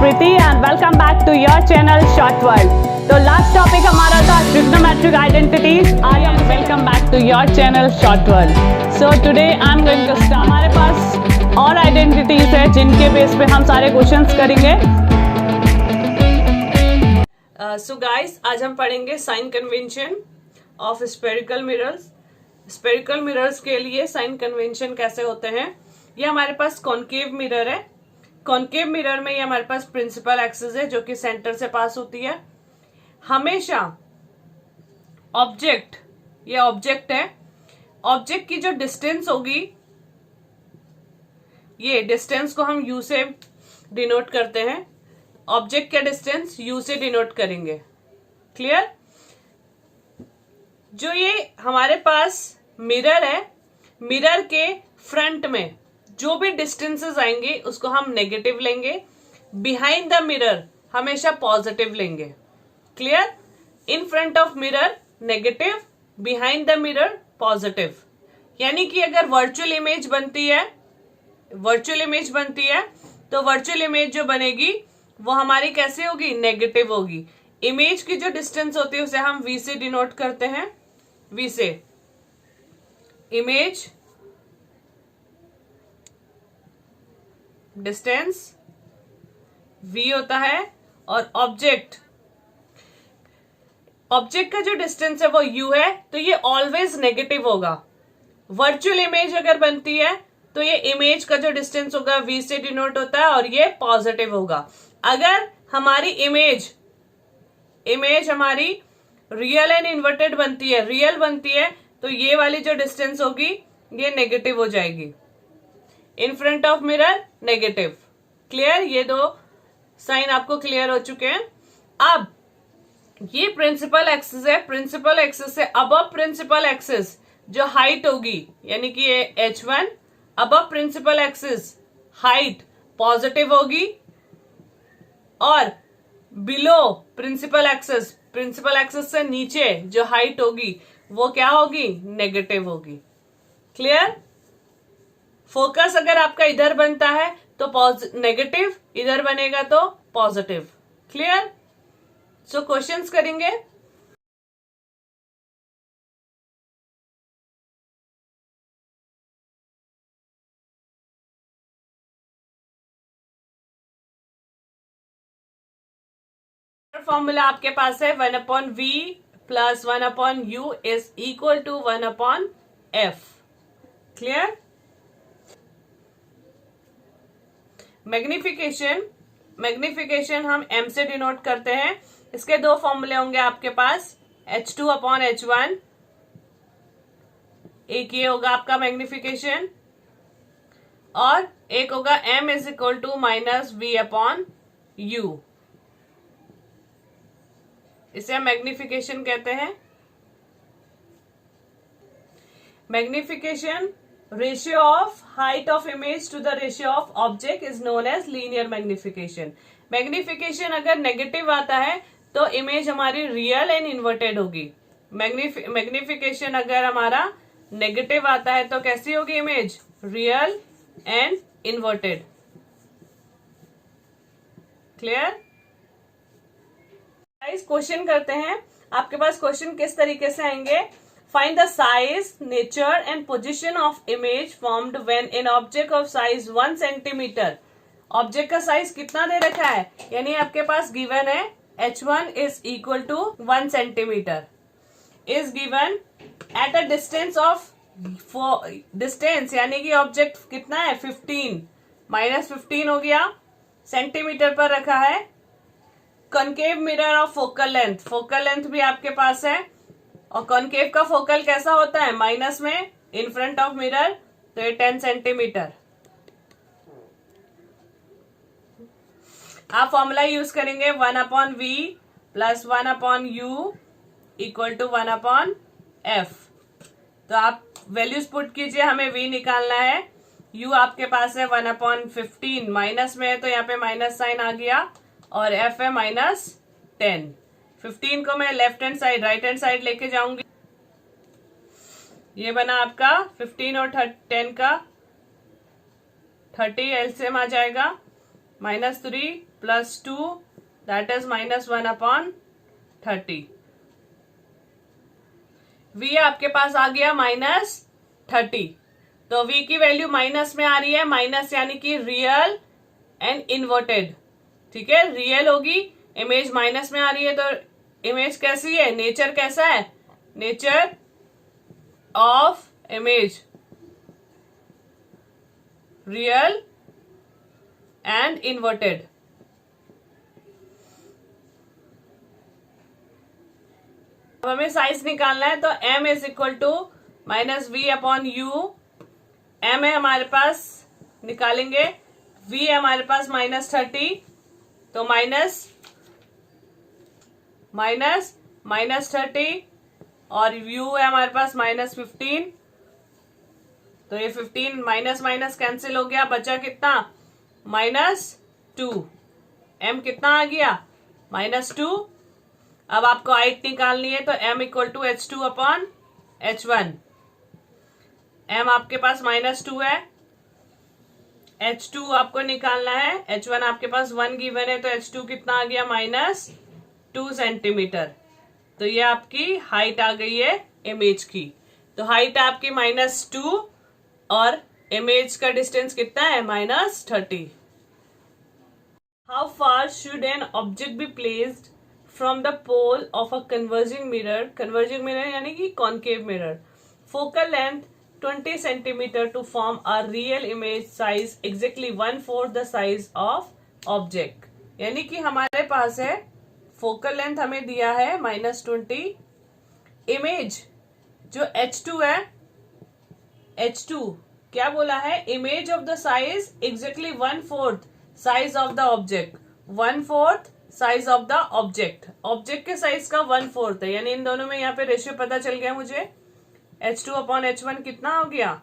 Preeti and welcome back to your channel short world. तो last topic हमारा था trigonometric identities. I am welcome back to your channel short world. So today I am going to start. हमारे पास और identities है जिनके base पे हम सारे क्वेश्चंस करेंगे। सो गाइस, आज हम पढ़ेंगे sign convention of spherical mirrors. Spherical mirrors के लिए साइन कन्वेंशन कैसे होते हैं। ये हमारे पास कॉनकेव मिरर है। कॉनकेव मिरर में ये हमारे पास प्रिंसिपल एक्सिस है जो कि सेंटर से पास होती है। हमेशा ऑब्जेक्ट, ये ऑब्जेक्ट है, ऑब्जेक्ट की जो डिस्टेंस होगी, ये डिस्टेंस को हम यू से डिनोट करते हैं। ऑब्जेक्ट का डिस्टेंस यू से डिनोट करेंगे। क्लियर। जो ये हमारे पास मिरर है, मिरर के फ्रंट में जो भी डिस्टेंसेस आएंगे उसको हम नेगेटिव लेंगे। बिहाइंड द मिरर हमेशा पॉजिटिव लेंगे। Clear. In front of mirror negative, behind the mirror positive. यानी कि अगर वर्चुअल इमेज बनती है, तो वर्चुअल इमेज जो बनेगी वो हमारी कैसे होगी, नेगेटिव होगी। इमेज की जो डिस्टेंस होती है उसे हम वी से डिनोट करते हैं। वी से इमेज डिस्टेंस v होता है, और ऑब्जेक्ट का जो डिस्टेंस है वो u है, तो ये ऑलवेज नेगेटिव होगा। वर्चुअल इमेज अगर बनती है तो ये इमेज का जो डिस्टेंस होगा v से डिनोट होता है और ये पॉजिटिव होगा। अगर हमारी इमेज हमारी रियल एंड इन्वर्टेड बनती है, रियल बनती है, तो ये वाली जो डिस्टेंस होगी ये नेगेटिव हो जाएगी। In front of mirror negative. Clear. ये दो साइन आपको क्लियर हो चुके हैं। अब ये प्रिंसिपल एक्सिस है, प्रिंसिपल एक्सिस से अबव प्रिंसिपल एक्सिस जो हाइट होगी, यानी कि ये h1 above principal axis height positive होगी, और बिलो प्रिंसिपल एक्सिस से नीचे जो हाइट होगी वो क्या होगी, नेगेटिव होगी। क्लियर। फोकस अगर आपका इधर बनता है तो नेगेटिव, इधर बनेगा तो पॉजिटिव। क्लियर। सो क्वेश्चंस करेंगे। फॉर्मूला आपके पास है 1/v plus 1/u is equal to 1/f। Clear. Magnification हम m से डिनोट करते हैं। इसके दो फॉर्मूले होंगे आपके पास, h2/h1, एक ये होगा आपका मैग्निफिकेशन, और एक होगा m is equal to -v/u। इसे हम मैग्निफिकेशन कहते हैं। Magnification ratio of height of image to the ratio of object is known as linear magnification। Magnification अगर नेगेटिव आता है तो इमेज हमारी रियल एंड इन्वर्टेड होगी। मैग्निफिकेशन अगर हमारा नेगेटिव आता है तो कैसी होगी image, real and inverted. Clear. Question करते हैं। आपके पास क्वेश्चन किस तरीके से आएंगे। Find the size, nature and position of image formed when an object of size 1 centimeter। Object का साइज कितना दे रखा है, यानी आपके पास गिवन है h1 is equal to 1 centimeter is given at a distance of distance, यानी कि ऑब्जेक्ट कितना है 15 -15 हो गया, सेंटीमीटर पर रखा है। Concave mirror of focal length भी आपके पास है, और कॉनकेव का फोकल कैसा होता है, माइनस में, इन फ्रंट ऑफ मिरर, तो ये 10 सेंटीमीटर। आप फॉर्मूला यूज करेंगे 1/v plus 1/u equal to 1/f। तो आप वैल्यूज पुट कीजिए, हमें v निकालना है। u आपके पास है 1/15, माइनस में है तो यहाँ पे माइनस साइन आ गया, और f है -10। 15 को मैं left hand side, right hand side लेके जाऊंगी। ये बना आपका 15 और 10 का 30 एलसीएम आ जाएगा। -3 + 2 दैट इज -1/30। v आपके पास आ गया -30, तो v की वैल्यू माइनस में आ रही है, माइनस यानी कि रियल एंड इन्वर्टेड। ठीक है, रियल होगी, इमेज माइनस में आ रही है, तो इमेज कैसी है, नेचर कैसा है, nature of image real and inverted. अब हमें साइज निकालना है, तो m is equal to -v/u। m है हमारे पास, निकालेंगे, v है हमारे पास -30, तो -30 और u है हमारे पास -15, तो ये 15 माइनस माइनस कैंसिल हो गया, बचा कितना -2। m कितना आ गया -2। अब आपको हाइट निकालनी है, तो m equal to h2/h1। m आपके पास -2 है, h2 आपको निकालना है, h1 आपके पास 1 गिवन है, तो h2 कितना आ गया -2 सेंटीमीटर। तो ये आपकी हाइट आ गई है इमेज की। तो हाइट आपकी -2 और इमेज का डिस्टेंस कितना है -30। How far should an object be placed from the pole of a converging mirror, converging mirror यानी कि concave mirror, focal length 20 centimetre to form a real image size exactly 1/4 the size of object. यानी कि हमारे पास है focal length हमें दिया है -20, इमेज जो h2 है, h2 क्या बोला है, image of the size exactly 1/4 size of the object, 1/4 size of the object, object के साइज का 1/4 है, यानी इन दोनों में यहाँ पे रेशियो पता चल गया मुझे, h2/h1 कितना हो गया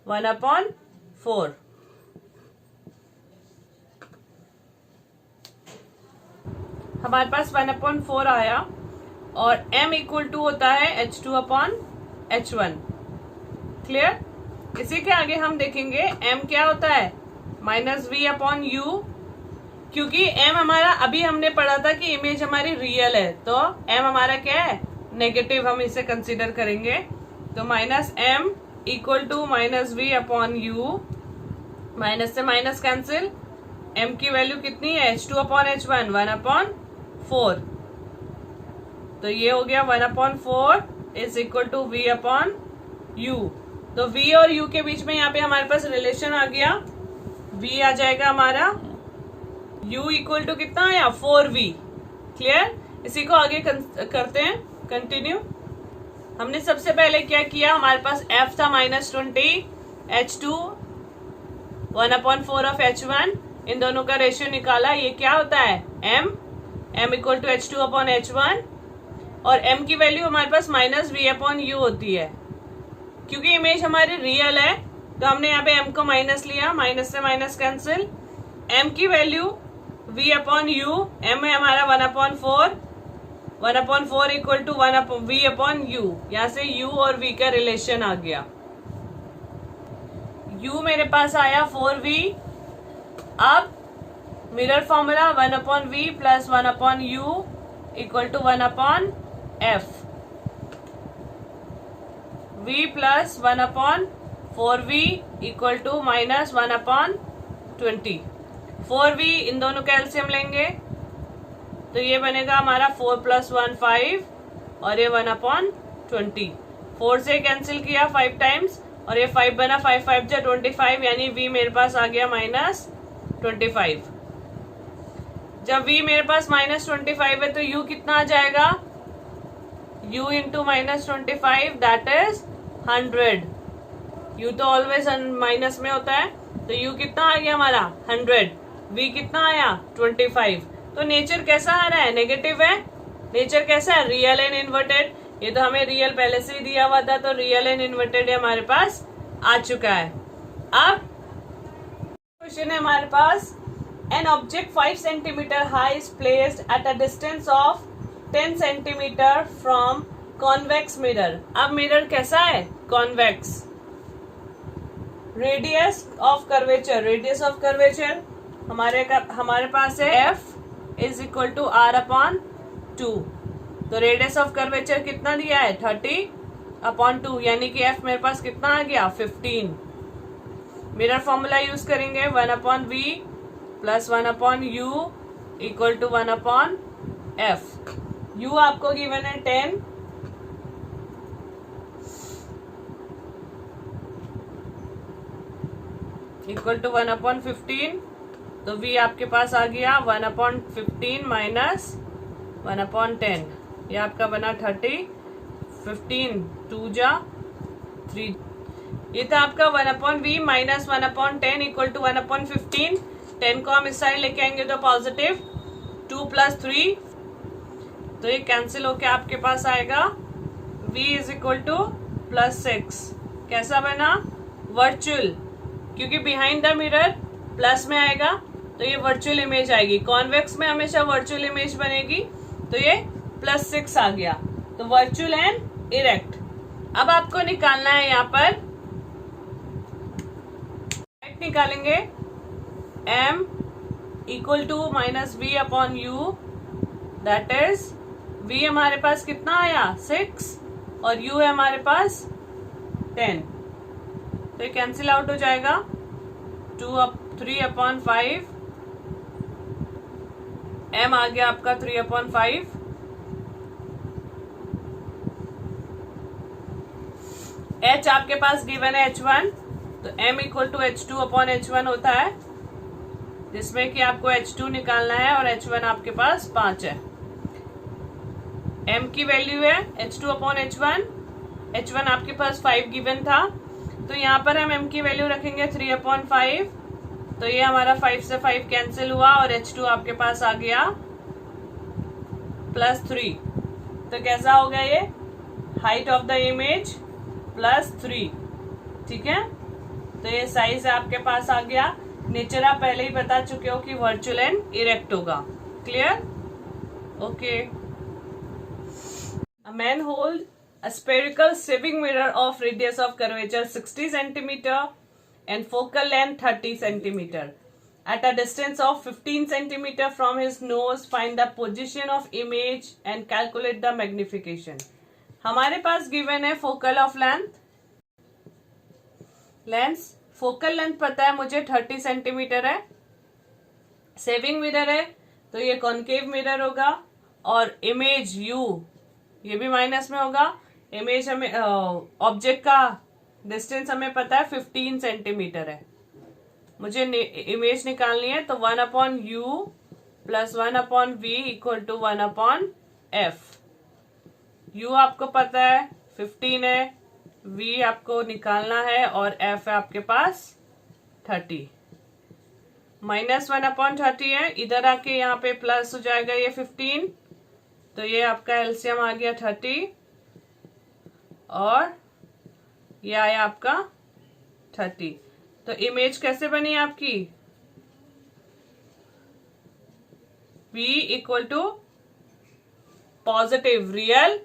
1/4। हमारे पास 1/4 आया, और m इक्वल टू होता है h2/h1। क्लियर। इसी के आगे हम देखेंगे m क्या होता है -v/u, क्योंकि m हमारा अभी हमने पढ़ा था कि इमेज हमारी रियल है, तो m हमारा क्या है नेगेटिव, हम इसे कंसीडर करेंगे। तो -m equal to -v/u, minus से माइनस कैंसिल, m की वैल्यू कितनी है h2/h1 1/4, तो ये हो गया 1/4 इज इक्वल टू v/u। तो v और u के बीच में यहाँ पे हमारे पास रिलेशन आ गया, v आ जाएगा हमारा, u इक्वल टू कितना आया 4v। क्लियर। इसी को आगे करते हैं कंटिन्यू। हमने सबसे पहले क्या किया, हमारे पास f था -20, h2 1/4 ऑफ h1, इन दोनों का रेशियो निकाला, ये क्या होता है m इक्वल टू h2/h1, और m की वैल्यू हमारे पास -v/u होती है, क्योंकि इमेज हमारी रियल है, तो हमने यहाँ पे m को माइनस लिया, माइनस से माइनस कैंसिल, m की वैल्यू v/u, m है हमारा 1/4, 1/4 इक्वल टू v/u, यहाँ से u और v का रिलेशन आ गया, u मेरे पास आया 4v। अब mirror formula 1/v plus 1/u equal to 1/f, v plus 1/4v equal to -1/20। 4v इन दोनों का एलसीएम लेंगे, तो ये बनेगा हमारा 4 + 1 5, और ये 1/20। 4 से कैंसिल किया 5 टाइम्स, और ये 5 बना, 5 5 जा 25, यानी v मेरे पास आ गया -25। जब v मेरे पास -25 है, तो u कितना आ जाएगा, u into -25 that is 100। u तो ऑलवेज माइनस में होता है, तो u कितना आ गया हमारा 100, v कितना आया 25। तो नेचर कैसा आ रहा है, नेगेटिव है। नेचर कैसा है, रियल एंड इन्वर्टेड। ये तो हमें रियल पहले से ही दिया हुआ था, तो रियल एंड इन्वर्टेड हमारे पास आ चुका है। अब क्वेश्चन है हमारे पास, an object 5 centimetre high is placed at a distance of 10 centimetre from convex mirror. अब मिरर कैसा है, कॉन्वेक्स। रेडियस ऑफ कर्वेचर हमारे पास है f is equal to r upon 2। तो रेडियस ऑफ कर्वेचर कितना दिया है 30/2, यानी कि f मेरे पास कितना आ गया 15। मिरर फॉर्मूला यूज करेंगे 1/v plus 1/u equal to 1/f। u आपको गिवन है 10, इक्वल टू 1/15। तो v आपके पास आ गया 1/15 माइनस 1/10, ये आपका बना 30। 15 2 जा 3, ये था आपका 1/v माइनस 1/10 इक्वल टू 1/15। 10 को हम इस साइड लेके आएंगे तो पॉजिटिव 2 + 3, तो ये कैंसिल होके आपके पास आएगा v इज इक्वल टू +6। कैसा बना वर्चुअल, क्योंकि बिहाइंड द मिरर प्लस में आएगा तो ये वर्चुअल इमेज आएगी। कॉन्वेक्स में हमेशा वर्चुअल इमेज बनेगी, तो ये +6 आ गया। तो वर्चुअल एंड इरेक्ट। अब आपको निकालना है यहाँ पर निकालेंगे m equal to -v/u, that is v हमारे पास कितना आया 6 और u है हमारे पास 10, तो ये कैंसिल आउट हो जाएगा। 3/5 m आ गया आपका 3/5। h आपके पास गिवन है h1, तो m इक्वल टू h2/h1 होता है, जिसमें कि आपको h2 निकालना है और h1 आपके पास 5 है। m की वैल्यू है h2/h1, h1 आपके पास 5 गिवन था, तो यहाँ पर हम m की वैल्यू रखेंगे 3/5, तो ये हमारा 5 से 5 कैंसिल हुआ और h2 आपके पास आ गया +3। तो कैसा हो गया ये हाइट ऑफ द इमेज +3, ठीक है। तो ये साइज आपके पास आ गया। नेचर आप पहले ही बता चुके हो कि वर्चुअल एंड इरेक्ट होगा। Clear? Okay. A man hold a spherical sieving mirror of radius of curvature 60 centimeter and focal length 30 centimeter. At a distance of 15 centimeter from his nose, find the position of image and calculate the magnification. हमारे पास given है focal of length, focal length पता है मुझे 30 centimetre है। Saving mirror है तो ये concave mirror होगा, और इमेज u ये भी माइनस में होगा। इमेज हमें ऑब्जेक्ट का डिस्टेंस हमें पता है 15 सेंटीमीटर है, मुझे इमेज निकालनी है, तो 1/u plus 1/v equal to 1/f। u आपको पता है 15 है, v आपको निकालना है, और f है आपके पास 30। -1/30 है, इधर आके यहाँ पे प्लस हो जाएगा ये 15, तो ये आपका एलसीएम आ गया 30 और ये आया आपका 30। तो इमेज कैसे बनी आपकी v equal to positive real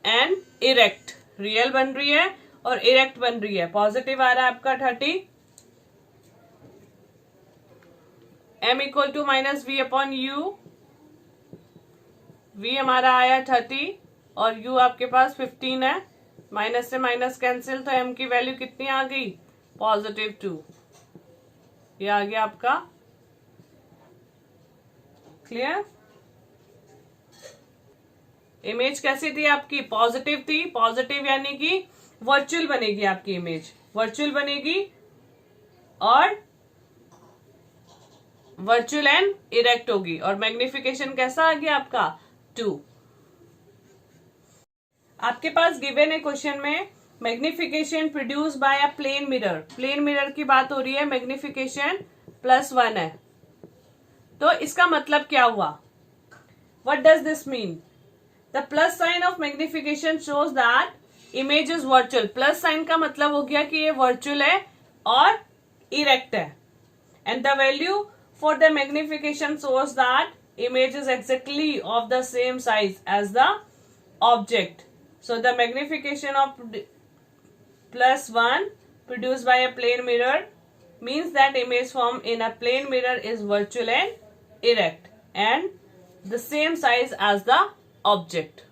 and erect. Real बन रही है और इरेक्ट बन रही है। पॉजिटिव आ रहा है आपका 30, m equal to -v/u, v हमारा आया 30 और u आपके पास 15 है, माइनस से माइनस कैंसिल, तो m की वैल्यू कितनी आ गई +2, ये आ गया आपका। क्लियर? इमेज कैसी थी आपकी पॉजिटिव थी, पॉजिटिव यानी कि वर्चुअल बनेगी आपकी इमेज, वर्चुअल बनेगी और वर्चुअल एंड इरेक्ट होगी। और मैग्निफिकेशन कैसा आ गया आपका 2। आपके पास गिवन है क्वेश्चन में magnification produce by a plane mirror. Plane mirror की बात हो रही है, मैग्निफिकेशन +1 है, तो इसका मतलब क्या हुआ? What does this mean? The plus sign of magnification shows that image is virtual. Plus sign का मतलब हो गया कि ये वर्चुअल है और इरेक्ट है, and the value for the magnification shows that image is exactly of the same size as the object. So the magnification of +1 produced by a plane mirror means that image formed in a plane mirror is virtual and erect and the same size as the object.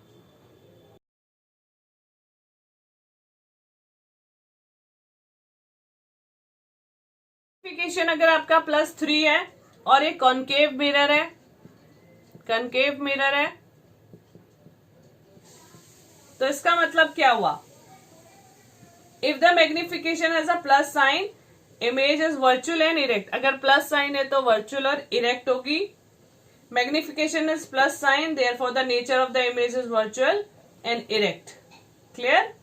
Magnification अगर आपका +3 है और एक concave mirror है, concave mirror है, तो इसका मतलब क्या हुआ? If the magnification has a plus sign, image is virtual and erect. अगर प्लस साइन है तो वर्चुअल और इरेक्ट होगी. Magnification is plus sign, therefore the nature of the image is virtual and erect. Clear?